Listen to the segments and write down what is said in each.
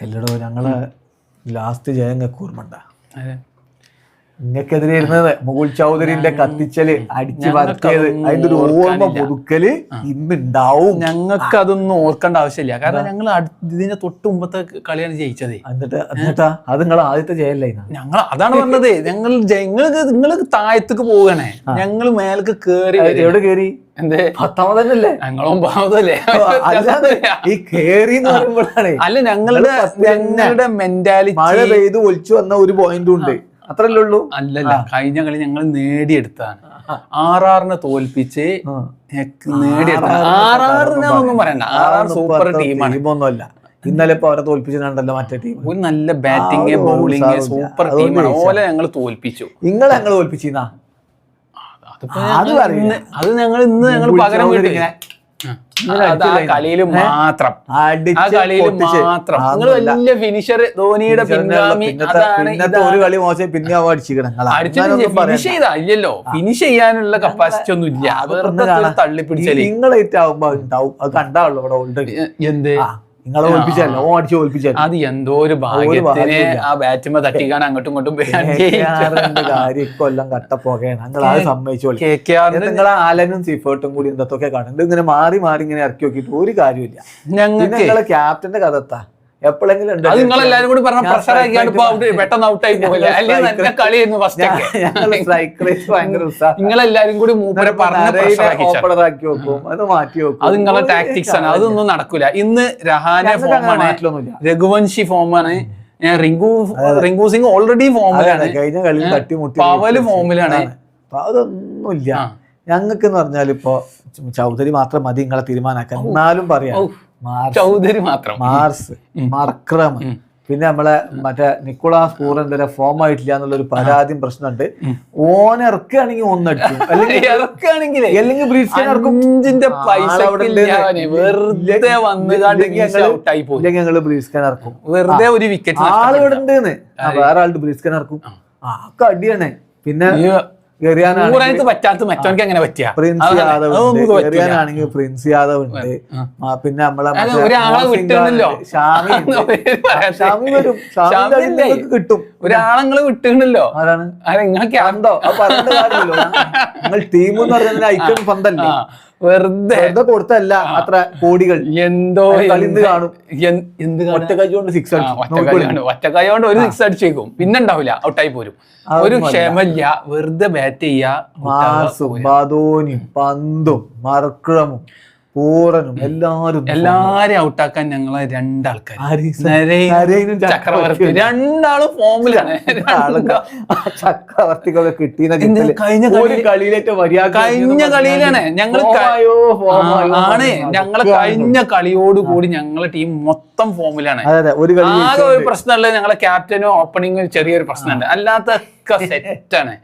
എല്ലടോ ഞങ്ങള് ലാസ്റ്റ് ജയം കൂർമ്മണ്ട നിങ്ങൾക്കെതിരെ ഇരുന്നത് മുകുൾ ചൗധരിന്റെ കത്തിച്ചല് അടിച്ചു പരത്തിയത് അതിന്റെ ഒരു ഓർമ്മ പുതുക്കല് ഇന്നുണ്ടാവും. ഞങ്ങൾക്ക് അതൊന്നും ഓർക്കേണ്ട ആവശ്യമില്ല, കാരണം ഞങ്ങൾ ഇതിന്റെ തൊട്ട് മുമ്പത്തെ കളിയാണ് ജയിച്ചത്. എന്നിട്ടാ അത് നിങ്ങൾ ആദ്യത്തെ ജയല്ലേ? ഞങ്ങൾ അതാണ് പറഞ്ഞത്, നിങ്ങൾ താഴത്തേക്ക് പോകണേ, ഞങ്ങൾ മേലേക്ക് കേറി. എവിടെ കേറി? എന്തേ 10ാമത് തന്നെയല്ലേ? ഞങ്ങളും 9ാമതല്ലേ? ഈ കേറി എന്ന് പറയുമ്പോഴാണ് അല്ല ഞങ്ങളുടെ മെന്റാലിറ്റി. മഴ പെയ്ത് ഒളിച്ചു വന്ന ഒരു പോയിന്റും ഉണ്ട്, അത്രല്ലേ ഉള്ളൂ. അല്ലല്ല, കഴിഞ്ഞ കളി ഞങ്ങൾ നേടിയെടുത്താണ്. RRനെ തോൽപ്പിച്ച് നേടിയെടുത്താണ്. RRനൊന്നും പറയണ്ട, RR സൂപ്പർ ടീമൊന്നുമല്ല. ഇന്നലെ ഇപ്പൊ അവരെ തോൽപ്പിച്ചിട്ടുണ്ടല്ലോ മറ്റേ ടീം. ഒരു നല്ല ബാറ്റിംഗ് ബൗളിംഗ് സൂപ്പർ ടീമാണ്. ഓലെ ഞങ്ങൾ തോൽപ്പിച്ചു. നിങ്ങൾ ഞങ്ങൾ തോൽപ്പിച്ചിന്നാ? അത് ഞങ്ങൾ ഇന്ന് ഞങ്ങൾ പകരം വീട്ടിങ്ങനെ കളിയിൽ മാത്രം നിങ്ങൾ വലിയ ഫിനിഷർ, ധോണിയുടെ പിൻഗാമി. ഒരു കളി മോശം പിന്നെ ഫിനിഷ് ചെയ്താ ഇല്ലല്ലോ, ഫിനിഷ് ചെയ്യാനുള്ള കപ്പാസിറ്റി ഒന്നും ഇല്ല. വെറുതെ തള്ളിപ്പിടിച്ചാല് നിങ്ങളായിട്ടാവുമ്പോ ഉണ്ടാവും. അത് കണ്ടാവുള്ളൂ ഇവിടെ ഓൾറെഡി. എന്ത് നിങ്ങളെ ഓൽപ്പിച്ചല്ലോ, ഓ അടിച്ച് ഓൽപ്പിച്ചല്ലോ. അത് എന്തോ ഒരു ഭാഗ്യത്തിന് ആ ബാറ്റുമ്പോ തട്ടിക്കാൻ അങ്ങോട്ടും ഇങ്ങോട്ടും കൊല്ലം കട്ടപ്പോകയാണ്. നിങ്ങൾ അത് സമ്മതിച്ചോളൂ. നിങ്ങളെ ആലനും സിഫേർട്ടും കൂടി എന്തൊക്കെ കാണുന്നുണ്ട്. ഇങ്ങനെ മാറി മാറി ഇങ്ങനെ ഇറക്കി നോക്കിയിട്ട് ഒരു കാര്യമില്ല. നിങ്ങളെ ക്യാപ്റ്റന്റെ കഥ എത്താ എപ്പോഴെങ്കിലും നിങ്ങളെല്ലാരും കൂടി പറഞ്ഞ പെട്ടെന്ന് ഔട്ടായി പോകില്ല. നിങ്ങളെല്ലാരും കൂടി മൂപ്പരെ ഓപ്പണറാക്കി വെക്കും, അത് മാറ്റി വെക്കും. അത് നിങ്ങളെ ടാക്ടിക്സ് ആണ്, അതൊന്നും നടക്കൂല. ഇന്ന് രഹാനെ ഫോമാണ്, രഘുവംശി ഫോമാണ്, റിങ്കു സിംഗ് ഓൾറെഡി ഫോമിലാണ്, കഴിഞ്ഞ കളിയിൽ തട്ടിമുട്ടി പവല് ഫോമിലാണ്. അതൊന്നുമില്ല ഞങ്ങൾക്ക് എന്ന് പറഞ്ഞാൽ. ഇപ്പൊ ചൗധരി മാത്രം മതി നിങ്ങളെ തീരുമാനാക്കാൻ. എന്നാലും പറയാം, ചൗധരി മാത്രം, മാർസ്, മർക്രം, പിന്നെ നമ്മളെ മറ്റേ നിക്കോളാസ് പൂറന്റെ ഫോം ആയിട്ടില്ല എന്നുള്ളൊരു പരാതിയും പ്രശ്നമുണ്ട്. ഓൻ ഇറക്കുകയാണെങ്കിൽ ഒന്നടിക്കും, അല്ലെങ്കിൽ ബ്രീസ്കാൻ പൈസ ഞങ്ങള് ബ്രീസ്കാൻ ഇറക്കും. വെറുതെ ഒരു വിക്കറ്റ് ആള് ഇവിടെ ഉണ്ടെന്ന് വേറെ ആളുടെ ബ്രീസ്കാൻ ഇറക്കും. ഒക്കെ അടിയാണ്. പിന്നെ പറ്റാത്ത മറ്റവർക്ക് എങ്ങനെ പറ്റിയ പ്രിൻസ് യാദവ് എറിയാനാണെങ്കിൽ പ്രിൻസ് യാദവ് ഉണ്ട്. പിന്നെ നമ്മളെ ഷാമി വരും, കിട്ടും. ഒരാളങ്ങള് വിട്ടുണ്ടല്ലോ. ആരാണ്? കണ്ടോ? പറഞ്ഞ കാര്യമല്ലോ. നിങ്ങൾ ടീം എന്ന് പറഞ്ഞാൽ ഐക്യം പന്തല്ലേ, വെറുതെ കൊടുത്തല്ല അത്ര കോടികൾ. എന്തോ കളിന്ന് കാണും. ഒറ്റക്കൈ കൊണ്ട് സിക്സ് ഒറ്റക്കൈ കൊണ്ട് ഒരു സിക്സ് അടിച്ചേക്കും, പിന്നെ ഉണ്ടാവില്ല, ഔട്ടായി പോരും. ഒരു ക്ഷമല്ല, വെറുതെ ബാറ്റ് ചെയ്യാ. മാർസും ബദോനിയും പന്തും മർക്രമും പൂറനും എല്ലാരും ഔട്ടാക്കാൻ ഞങ്ങളെ രണ്ടാൾക്കാർ, ചക്രവർത്തി, രണ്ടാളും ഫോമിലാണ്. ചക്രവർത്തികളെ കിട്ടിയ കഴിഞ്ഞ കളിയിലാണ് ഞങ്ങളെ കഴിഞ്ഞ കളിയോടുകൂടി ഞങ്ങളെ ടീം മൊത്തം ഫോമിലാണ്. ആകെ ഒരു പ്രശ്നമല്ല, ഞങ്ങളെ ക്യാപ്റ്റനും ഓപ്പണിംഗും ചെറിയൊരു പ്രശ്നമുണ്ട്, അല്ലാത്തൊക്കെ സെറ്റാണ്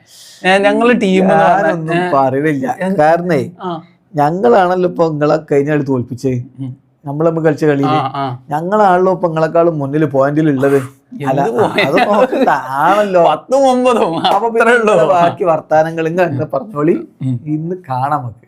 ഞങ്ങളെ ടീം. പറയില്ല, കാരണേ ഞങ്ങളാണല്ലോ ഇപ്പൊ നിങ്ങളെ കഴിഞ്ഞ കളി തോൽപ്പിച്ചേ. നമ്മൾ തമ്മിൽ കളിച്ച കളിയില് ഞങ്ങളാണല്ലോ ഇപ്പൊ നിങ്ങളെക്കാളും മുന്നിൽ പോയിന്റിലുള്ളത്. ആണല്ലോ 10-9. ബാക്കി വർത്താനങ്ങൾ ഇങ്ങനെ പറഞ്ഞോളി. ഇന്ന് കാണാം നമുക്ക്.